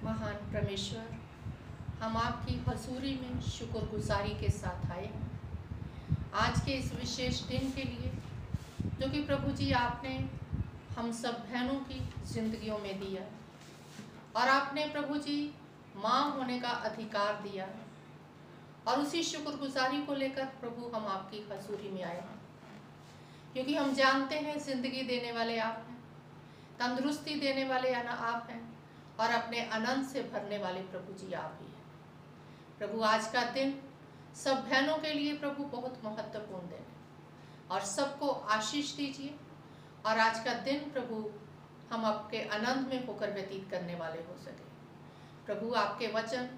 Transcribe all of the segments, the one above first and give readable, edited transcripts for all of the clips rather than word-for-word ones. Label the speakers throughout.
Speaker 1: महान परमेश्वर, हम आपकी हजूरी में शुक्रगुजारी के साथ आए हैं आज के इस विशेष दिन के लिए जो कि प्रभु जी आपने हम सब बहनों की जिंदगियों में दिया और आपने प्रभु जी माँ होने का अधिकार दिया और उसी शुक्रगुजारी को लेकर प्रभु हम आपकी हजूरी में आए हैं, क्योंकि हम जानते हैं जिंदगी देने वाले आप हैं, तंदुरुस्ती देने वाले आप हैं और अपने आनंद से भरने वाले प्रभु जी आप ही हैं। प्रभु आज का दिन सब बहनों के लिए प्रभु बहुत महत्वपूर्ण दिन है और सबको आशीष दीजिए और आज का दिन प्रभु हम आपके आनंद में होकर व्यतीत करने वाले हो सके। प्रभु आपके वचन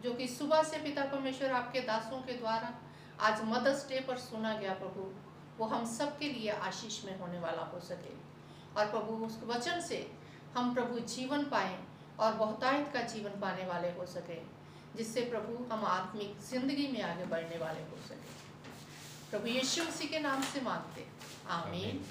Speaker 1: जो कि सुबह से पिता परमेश्वर आपके दासों के द्वारा आज मदर्स डे पर सुना गया प्रभु, वो हम सब के लिए आशीष में होने वाला हो सके और प्रभु उस वचन से हम प्रभु जीवन पाएं और बहुतायत का जीवन पाने वाले हो सके, जिससे प्रभु हम आत्मिक जिंदगी में आगे बढ़ने वाले हो सके। प्रभु यीशु मसीह के नाम से मांगते, आमीन।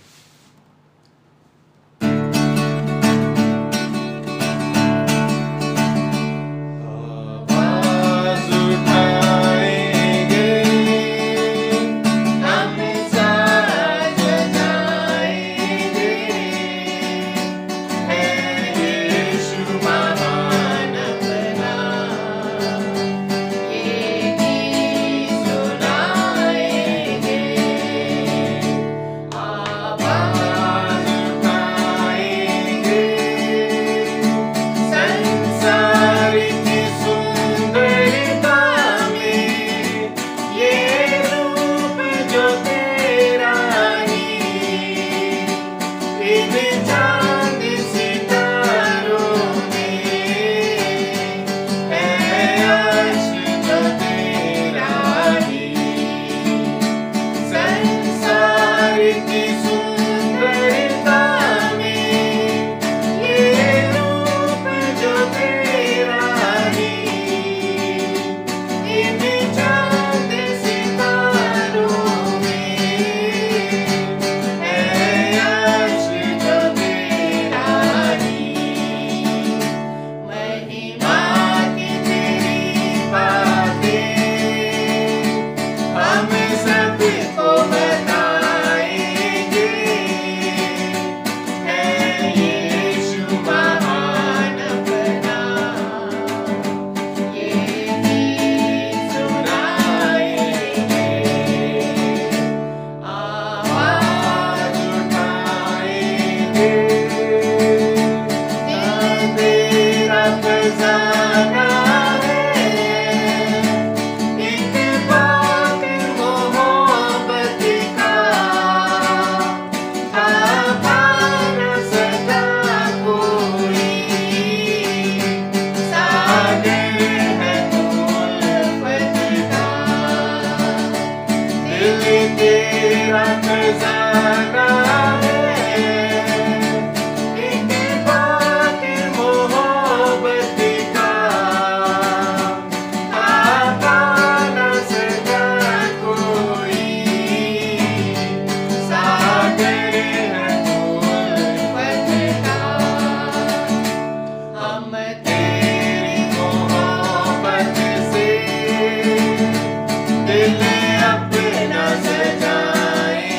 Speaker 2: अपना सजाएंगे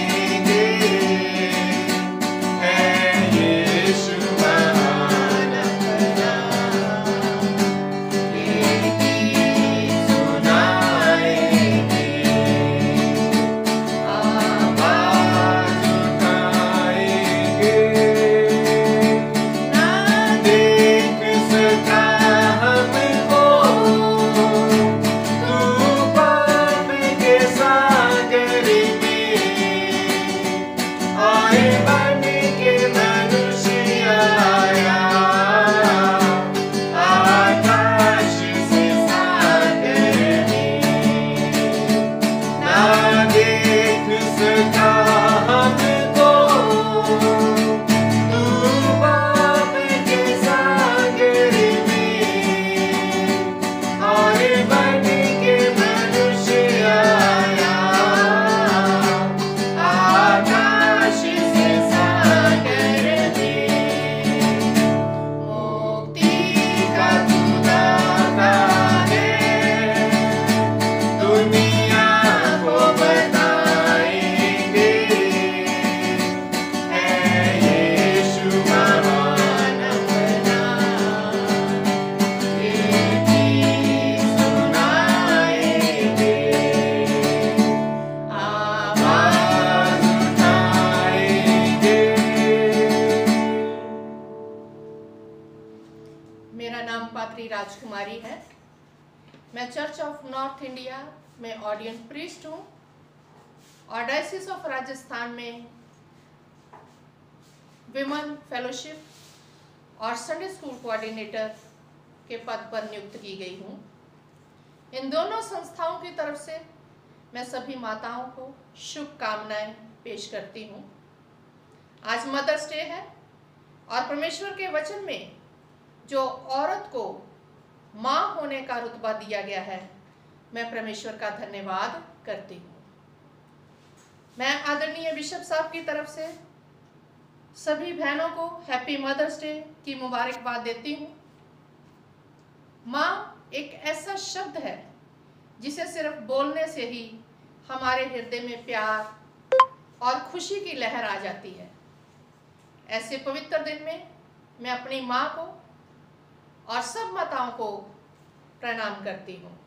Speaker 1: मेरा नाम पात्री राजकुमारी है। मैं चर्च ऑफ नॉर्थ इंडिया में ऑर्डियन प्रीस्ट हूँ और डायसिस ऑफ राजस्थान में विमेन फेलोशिप और संडे स्कूल कोऑर्डिनेटर के पद पर नियुक्त की गई हूँ। इन दोनों संस्थाओं की तरफ से मैं सभी माताओं को शुभकामनाएं पेश करती हूँ। आज मदर्स डे है और परमेश्वर के वचन में जो औरत को माँ होने का रुतबा दिया गया है, मैं परमेश्वर का धन्यवाद करती हूँ। मैं आदरणीय बिशप साहब की तरफ से सभी बहनों को हैप्पी मदर्स डे की मुबारकबाद देती हूँ। माँ एक ऐसा शब्द है जिसे सिर्फ बोलने से ही हमारे हृदय में प्यार और खुशी की लहर आ जाती है। ऐसे पवित्र दिन में मैं अपनी माँ को और सब माताओं को प्रणाम करती हूँ।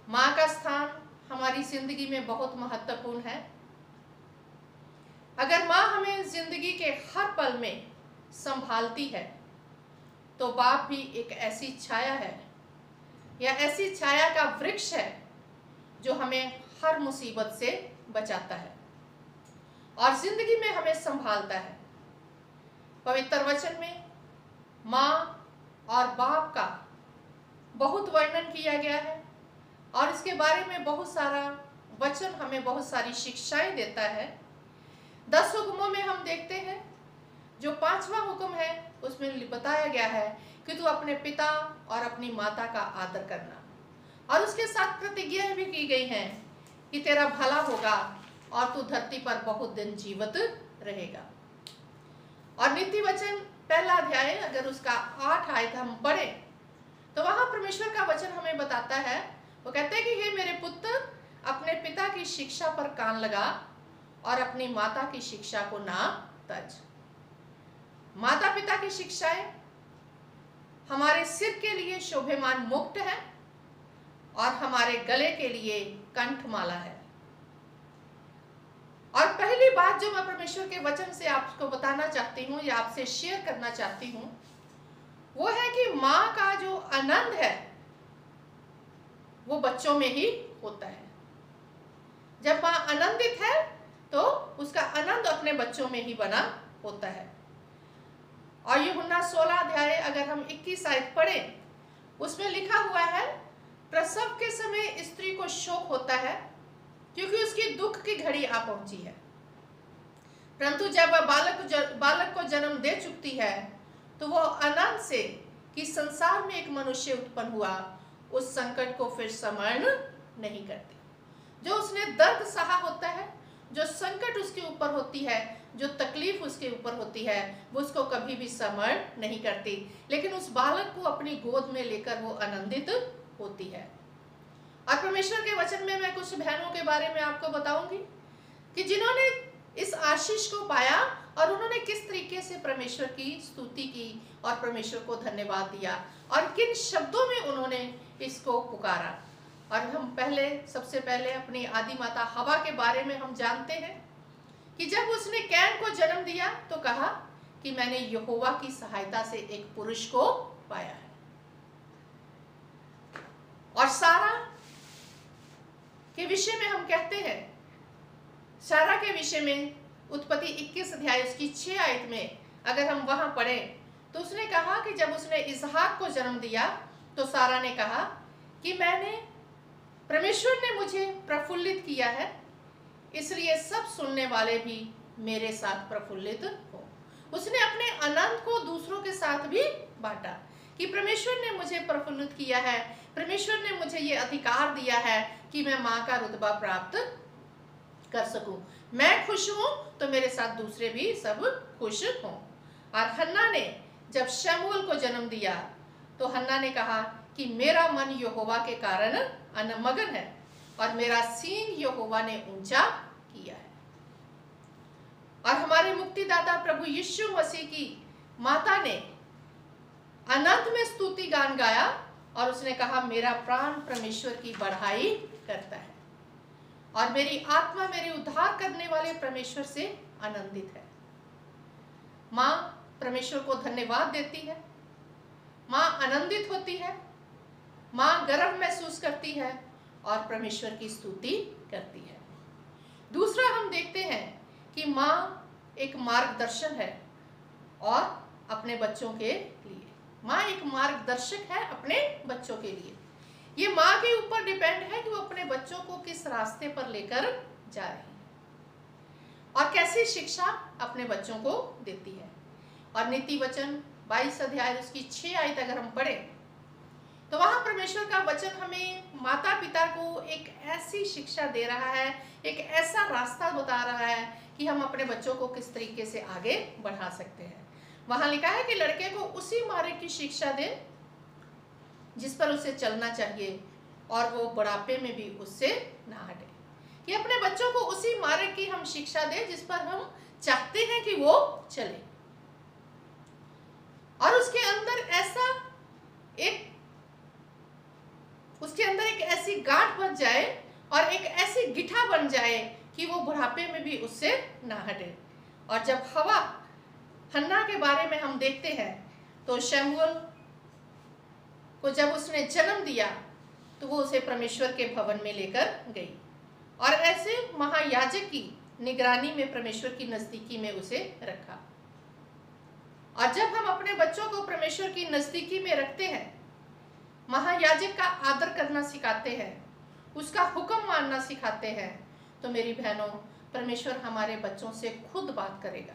Speaker 1: माँ का स्थान हमारी जिंदगी में बहुत महत्वपूर्ण है। अगर माँ हमें जिंदगी के हर पल में संभालती है तो बाप भी एक ऐसी छाया है या ऐसी छाया का वृक्ष है जो हमें हर मुसीबत से बचाता है और जिंदगी में हमें संभालता है। पवित्र वचन में माँ और बाप का बहुत वर्णन किया गया है और इसके बारे में बहुत सारा वचन हमें बहुत सारी शिक्षाएं देता है। 10 हुक्मों में हम देखते हैं, जो 5वां हुक्म है उसमें बताया गया है कि तू अपने पिता और अपनी माता का आदर करना, और उसके साथ प्रतिज्ञा भी की गई है कि तेरा भला होगा और तू धरती पर बहुत दिन जीवित रहेगा। और नीति वचन पहला अध्याय अगर उसका 8 आयत हम पढ़ें तो वहां परमेश्वर का वचन हमें बताता है, वो कहते हैं कि हे मेरे पुत्र, अपने पिता की शिक्षा पर कान लगा और अपनी माता की शिक्षा को ना तज। माता पिता की शिक्षाएं हमारे सिर के लिए शोभेमान मुकुट है और हमारे गले के लिए कंठमाला है। और पहली बात जो मैं परमेश्वर के वचन से आपको बताना चाहती हूँ या आपसे शेयर करना चाहती हूँ, वो है कि माँ का जो आनंद है वो बच्चों में ही होता है। जब माँ आनंदित है तो उसका आनंद अपने बच्चों में ही बना होता है। और यूहन्ना 16 अध्याय अगर हम 21 आयत पढ़ें, उसमें लिखा हुआ है, प्रसव के समय स्त्री को शोक होता है क्योंकि उसकी दुख की घड़ी आ पहुंची है, परंतु जब वह बालक को जन्म दे चुकती है तो वो आनंद से कि संसार में एक मनुष्य उत्पन्न हुआ, उस संकट को फिर स्मरण नहीं करती। जो उसने दर्द सहा होता है, जो संकट उसके ऊपर होती है, जो तकलीफ उसके ऊपर होती है, वो उसको कभी भी स्मरण नहीं करती, लेकिन उस बालक को अपनी गोद में लेकर वो आनंदित होती है। और परमेश्वर के वचन में मैं कुछ बहनों के बारे में आपको बताऊंगी कि जिन्होंने इस आशीष को पाया और उन्होंने किस तरीके से परमेश्वर की स्तुति की और परमेश्वर को धन्यवाद दिया और किन शब्दों में उन्होंने इसको पुकारा। और हम सबसे पहले अपनी आदि माता हवा के बारे में हम जानते हैं कि जब उसने कैन को जन्म दिया तो कहा कि मैंने यहोवा की सहायता से एक पुरुष को पाया है। और सारा के विषय में हम कहते हैं, सारा के विषय में उत्पत्ति 21 अध्याय उसकी 6 आयत में अगर हम वहां पढ़ें तो उसने कहा कि जब उसने इसहाक को जन्म दिया तो सारा ने कहा कि परमेश्वर ने मुझे प्रफुल्लित किया है, इसलिए सब सुनने वाले भी मेरे साथ प्रफुल्लित हो। उसने अपने आनंद को दूसरों के साथ भी बांटा कि परमेश्वर ने मुझे प्रफुल्लित किया है, परमेश्वर ने मुझे ये अधिकार दिया है कि मैं माँ का रुतबा प्राप्त कर सकूं। मैं खुश हूं तो मेरे साथ दूसरे भी सब खुश हों। और हन्ना ने जब शमूएल को जन्म दिया तो हन्ना ने कहा कि मेरा मन यहोवा के कारण मगन है और मेरा सीन यहोवा ने ऊंचा किया है। और हमारे मुक्तिदाता प्रभु यीशु मसीह की माता ने अनंत में स्तुति गान गाया और उसने कहा, मेरा प्राण परमेश्वर की बढ़ाई करता है और मेरी आत्मा मेरे उद्धार करने वाले परमेश्वर से आनंदित है। माँ परमेश्वर को धन्यवाद देती है माँ आनंदित होती है, माँ गर्व महसूस करती है और परमेश्वर की स्तुति करती है। दूसरा हम देखते हैं कि माँ एक मार्गदर्शन है और अपने बच्चों के लिए, माँ एक मार्गदर्शक है अपने बच्चों के लिए। ये माँ के ऊपर डिपेंड है कि वो अपने बच्चों को किस रास्ते पर लेकर जा रही है और कैसी शिक्षा अपने बच्चों को देती है। और नीति वचन 22 अध्याय उसकी 6 आयत अगर हम पढ़ें तो वहां परमेश्वर का वचन हमें माता पिता को एक ऐसी शिक्षा दे रहा है, एक ऐसा रास्ता बता रहा है कि हम अपने बच्चों को किस तरीके से आगे बढ़ा सकते हैं। वहां लिखा है कि लड़के को उसी मार्ग की शिक्षा दे जिस पर उसे चलना चाहिए और वो बुढ़ापे में भी उससे ना हटे। कि अपने बच्चों को उसी मार्ग की हम शिक्षा दें जिस पर हम चाहते हैं कि वो चले और उसके अंदर एक ऐसी गांठ बन जाए और एक ऐसी गिठा बन जाए कि वो बुढ़ापे में भी उससे ना हटे। और जब हन्ना के बारे में हम देखते हैं तो शमूएल को जब उसने जन्म दिया तो वो उसे परमेश्वर के भवन में लेकर गई और ऐसे महायाजक की निगरानी में परमेश्वर की नजदीकी में उसे रखा। और जब हम अपने बच्चों को परमेश्वर की नजदीकी में रखते हैं, महायाजक का आदर करना सिखाते हैं, उसका हुक्म मानना सिखाते हैं, तो मेरी बहनों परमेश्वर हमारे बच्चों से खुद बात करेगा।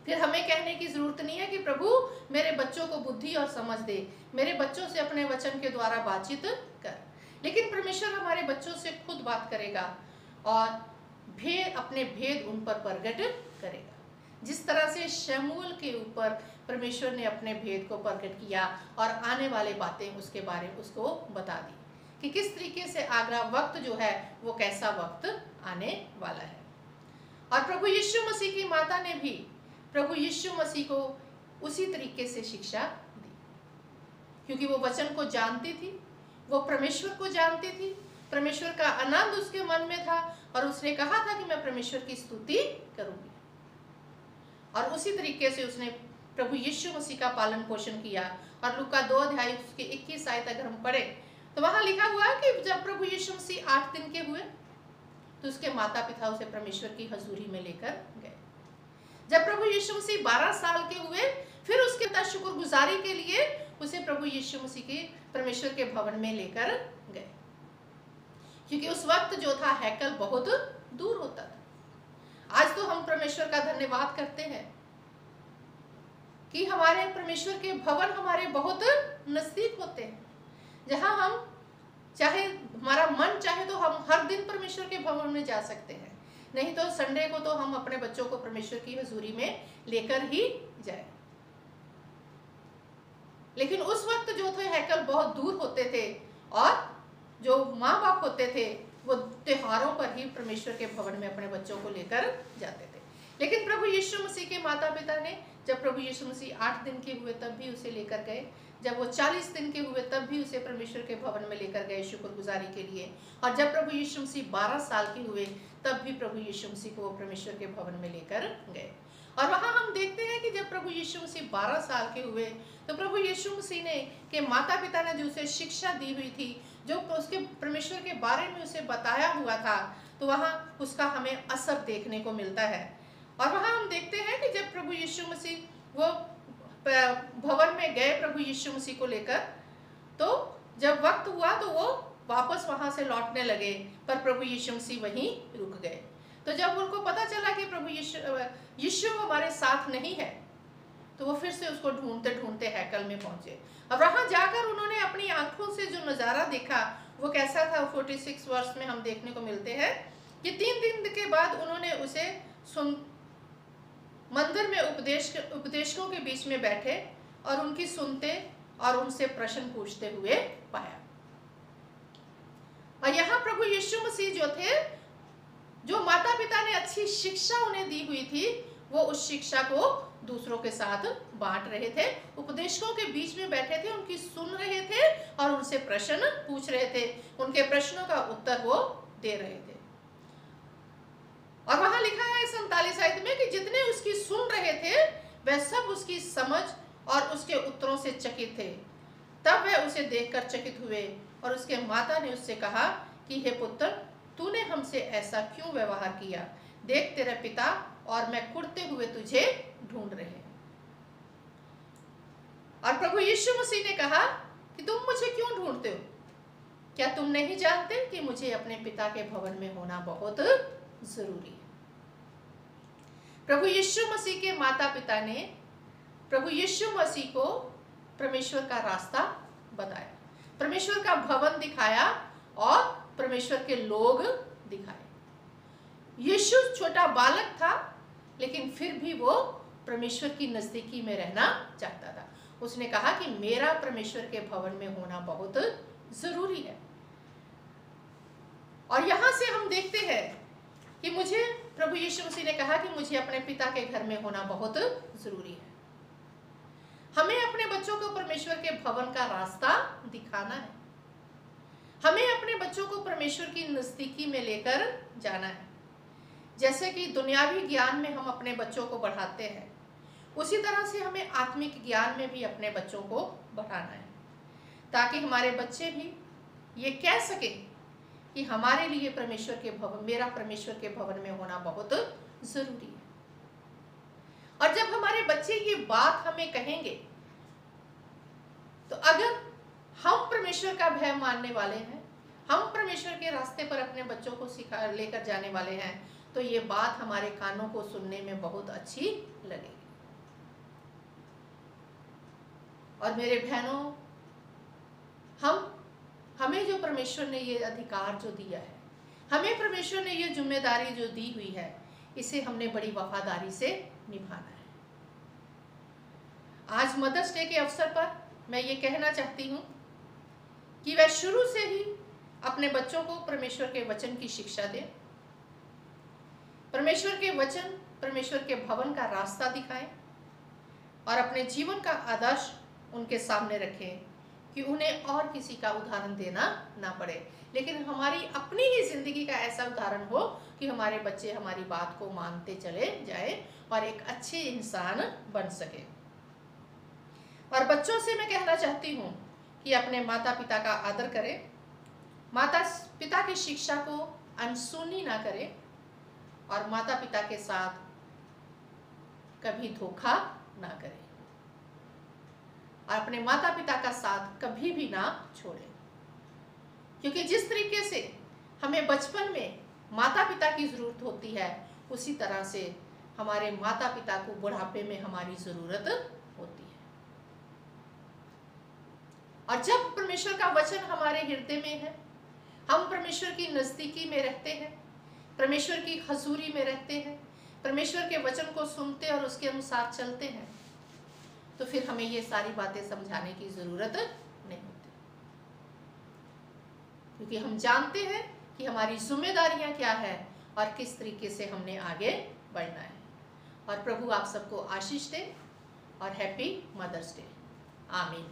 Speaker 1: फिर हमें कहने की जरूरत नहीं है कि प्रभु मेरे बच्चों को बुद्धि और समझ दे, मेरे बच्चों से अपने वचन के द्वारा बातचीत कर। लेकिन परमेश्वर हमारे बच्चों से खुद बात करेगा और अपने भेद उन पर प्रकट करेगा। जिस तरह से शमूएल के ऊपर परमेश्वर ने अपने भेद को प्रकट किया और आने वाले बातें उसके बारे में उसको बता दी कि किस तरीके से आगरा वक्त जो है वो कैसा वक्त आने वाला है। और प्रभु यीशु मसीह की माता ने भी प्रभु यीशु मसीह को उसी तरीके से शिक्षा दी, क्योंकि वो वचन को जानती थी, वो परमेश्वर को जानती थी, परमेश्वर का आनंद उसके मन में था और उसने कहा था कि मैं परमेश्वर की स्तुति करूंगी। और उसी तरीके से उसने प्रभु यीशु मसीह का पालन पोषण किया। और लूका 2 अध्याय उसके 21 आयत अगर हम पढ़े तो वहां लिखा हुआ है कि जब प्रभु यीशु मसीह 8 दिन के हुए तो उसके माता पिता उसे परमेश्वर की हजूरी में लेकर गए। जब प्रभु यीशु मसीह 12 साल के हुए फिर उसके पिता शुक्रगुजारी के लिए उसे प्रभु यीशु मसीह के परमेश्वर के भवन में लेकर गए, क्योंकि उस वक्त जो था हैकल बहुत दूर होता था। आज तो हम परमेश्वर का धन्यवाद करते हैं कि हमारे परमेश्वर के भवन हमारे बहुत नजदीक होते हैं, जहां हम चाहे हमारा मन चाहे तो हम हर दिन परमेश्वर के भवन में जा सकते हैं, नहीं तो संडे को तो हम अपने बच्चों को परमेश्वर की हजूरी में लेकर ही जाए। लेकिन उस वक्त जो थे हैकल बहुत दूर होते थे और जो माँ बाप होते थे वो त्योहारों पर ही परमेश्वर के भवन में अपने बच्चों को लेकर जाते थे। लेकिन प्रभु यीशु मसीह के माता पिता ने जब प्रभु यीशु मसीह 8 दिन के हुए तब भी उसे लेकर गए, जब वो 40 दिन के हुए तब भी उसे परमेश्वर के भवन में लेकर गए शुक्रगुजारी के लिए, और जब प्रभु यीशु मसीह 12 साल के हुए तब भी प्रभु यीशु मसीह को परमेश्वर के भवन में लेकर गए। और वहाँ हम देखते हैं कि जब प्रभु यीशु मसीह 12 साल के हुए तो प्रभु यीशु मसीह ने के माता पिता ने जो उसे शिक्षा दी हुई थी, जो उसके परमेश्वर के बारे में उसे बताया हुआ था, तो वहाँ उसका हमें असर देखने को मिलता है। और वहाँ हम देखते हैं कि जब प्रभु यीशु मसीह वो भवन में गए प्रभु यीशु मसीह को लेकर, तो जब वक्त हुआ तो वो वापस वहाँ से लौटने लगे, पर प्रभु यीशु मसीह वहीं रुक गए। तो जब उनको पता चला कि प्रभु यीशु हमारे साथ नहीं है, तो वो फिर से उसको ढूंढते ढूंढते हैकल में पहुंचे। अब वहां जाकर उन्होंने अपनी आंखों से जो नज़ारा देखा वो कैसा था, 46 वर्ष में हम देखने को मिलते हैं कि 3 दिन के बाद उन्होंने उसे मंदिर में उपदेशकों के बीच में बैठे और उनकी सुनते और उनसे प्रश्न पूछते हुए पाया। और यहाँ प्रभु यीशु मसीह जो थे, जो माता पिता ने अच्छी शिक्षा उन्हें दी हुई थी, वो उस शिक्षा को दूसरों के साथ बांट रहे थे, उपदेशकों के बीच में बैठे थे, उनकी सुन रहे थे और उनसे प्रश्न पूछ रहे थे, उनके प्रश्नों का उत्तर वो दे रहे थे। और वहां लिखा है 47 आयत में कि जितने उसकी सुन रहे थे वह सब उसकी समझ और उसके उत्तरों से चकित थे। तब वह उसे देखकर चकित हुए और उसके माता ने उससे कहा कि हे पुत्र, तूने हमसे ऐसा क्यों व्यवहार किया? देख, तेरे पिता और मैं कुढ़ते हुए तुझे ढूंढ रहे हैं। और प्रभु यीशु मसीह ने कहा कि तुम मुझे क्यों ढूंढते हो? क्या तुम नहीं जानते कि मुझे अपने पिता के भवन में होना बहुत जरूरी है? प्रभु यीशु मसीह के माता पिता ने प्रभु यीशु मसीह को परमेश्वर का रास्ता बताया, परमेश्वर का भवन दिखाया और परमेश्वर के लोग दिखाए। यीशु छोटा बालक था, लेकिन फिर भी वो परमेश्वर की नजदीकी में रहना चाहता था। उसने कहा कि मेरा परमेश्वर के भवन में होना बहुत जरूरी है। और यहां से हम देखते हैं कि मुझे प्रभु यीशु मसीह ने कहा कि मुझे अपने पिता के घर में होना बहुत जरूरी है। हमें अपने बच्चों को परमेश्वर के भवन का रास्ता दिखाना है। हमें अपने बच्चों को परमेश्वर की नजदीकी में लेकर जाना है। जैसे कि दुनियावी ज्ञान में हम अपने बच्चों को बढ़ाते हैं, उसी तरह से हमें आत्मिक ज्ञान में भी अपने बच्चों को बढ़ाना है, ताकि हमारे बच्चे भी ये कह सकें कि हमारे लिए परमेश्वर के भवन, मेरा परमेश्वर के भवन में होना बहुत जरूरी है। और जब हमारे बच्चे ये बात हमें कहेंगे, तो अगर हम परमेश्वर का भय मानने वाले हैं, हम परमेश्वर के रास्ते पर अपने बच्चों को सिखा लेकर जाने वाले हैं, तो ये बात हमारे कानों को सुनने में बहुत अच्छी लगेगी। और मेरे बहनों, हमें जो परमेश्वर ने ये अधिकार जो दिया है, हमें परमेश्वर ने ये जिम्मेदारी जो दी हुई है, इसे हमने बड़ी वफादारी से निभाना है। आज मदर्स डे के अवसर पर मैं ये कहना चाहती हूँ कि वह शुरू से ही अपने बच्चों को परमेश्वर के वचन की शिक्षा दें, परमेश्वर के वचन, परमेश्वर के भवन का रास्ता दिखाएं और अपने जीवन का आदर्श उनके सामने रखें कि उन्हें और किसी का उदाहरण देना ना पड़े, लेकिन हमारी अपनी ही जिंदगी का ऐसा उदाहरण हो कि हमारे बच्चे हमारी बात को मानते चले जाए और एक अच्छे इंसान बन सके। और बच्चों से मैं कहना चाहती हूँ कि अपने माता पिता का आदर करें, माता पिता की शिक्षा को अनसुनी ना करें और माता पिता के साथ कभी धोखा ना करें और अपने माता पिता का साथ कभी भी ना छोड़ें। क्योंकि जिस तरीके से हमें बचपन में माता पिता की जरूरत होती है, उसी तरह से हमारे माता पिता को बुढ़ापे में हमारी जरूरत होती है। और जब परमेश्वर का वचन हमारे हृदय में है, हम परमेश्वर की नजदीकी में रहते हैं, परमेश्वर की हजूरी में रहते हैं, परमेश्वर के वचन को सुनते और उसके अनुसार चलते हैं, तो फिर हमें ये सारी बातें समझाने की जरूरत नहीं होती, क्योंकि हम जानते हैं कि हमारी जिम्मेदारियां क्या है और किस तरीके से हमने आगे बढ़ना है। और प्रभु आप सबको आशीष दे और हैप्पी मदर्स डे। आमीन।